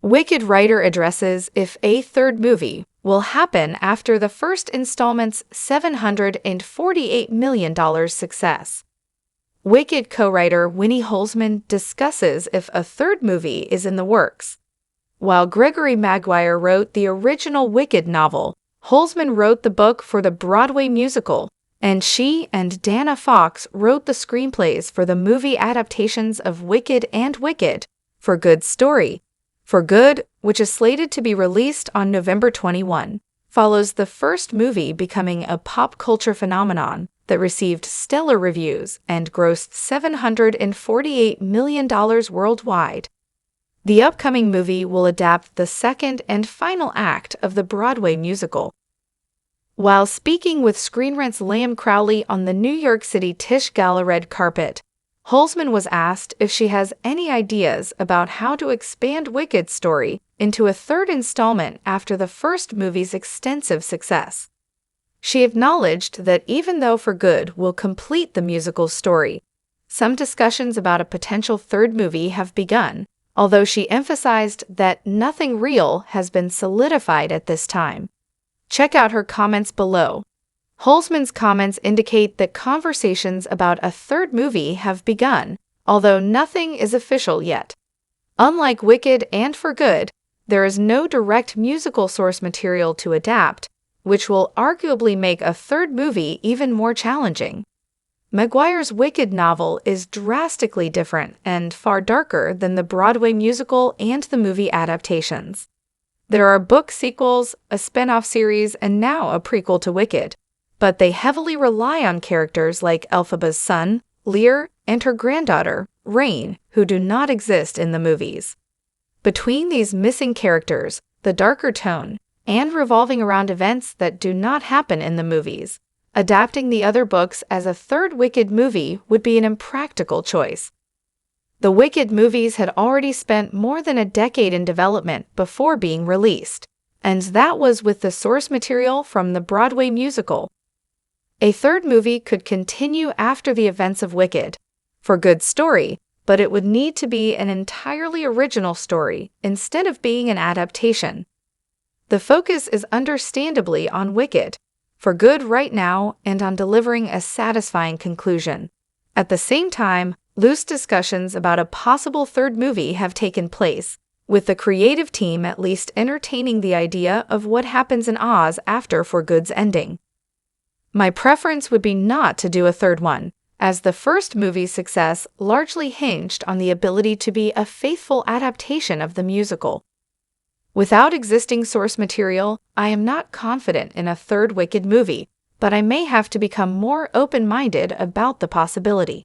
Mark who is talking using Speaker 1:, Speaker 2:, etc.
Speaker 1: Wicked writer addresses if a third movie will happen after the first installment's $748 million success. Wicked co-writer Winnie Holzman discusses if a third movie is in the works. While Gregory Maguire wrote the original Wicked novel, Holzman wrote the book for the Broadway musical, and she and Dana Fox wrote the screenplays for the movie adaptations of Wicked and Wicked, For Good Story. For Good, which is slated to be released on November 21, follows the first movie becoming a pop culture phenomenon that received stellar reviews and grossed $748 million worldwide. The upcoming movie will adapt the second and final act of the Broadway musical. While speaking with Screen Rant's Liam Crowley on the New York City Tisch Gala red carpet, Holzman was asked if she has any ideas about how to expand Wicked's story into a third installment after the first movie's extensive success. She acknowledged that even though For Good will complete the musical's story, some discussions about a potential third movie have begun, although she emphasized that nothing real has been solidified at this time. Check out her comments below. Holzman's comments indicate that conversations about a third movie have begun, although nothing is official yet. Unlike Wicked and For Good, there is no direct musical source material to adapt, which will arguably make a third movie even more challenging. Maguire's Wicked novel is drastically different and far darker than the Broadway musical and the movie adaptations. There are book sequels, a spin-off series, and now a prequel to Wicked, but they heavily rely on characters like Elphaba's son, Lear, and her granddaughter, Rain, who do not exist in the movies. Between these missing characters, the darker tone, and revolving around events that do not happen in the movies, adapting the other books as a third Wicked movie would be an impractical choice. The Wicked movies had already spent more than a decade in development before being released, and that was with the source material from the Broadway musical. A third movie could continue after the events of Wicked, For Good Story, but it would need to be an entirely original story instead of being an adaptation. The focus is understandably on Wicked, For Good right now, and on delivering a satisfying conclusion. At the same time, loose discussions about a possible third movie have taken place, with the creative team at least entertaining the idea of what happens in Oz after For Good's ending. My preference would be not to do a third one, as the first movie's success largely hinged on the ability to be a faithful adaptation of the musical. Without existing source material, I am not confident in a third Wicked movie, but I may have to become more open-minded about the possibility.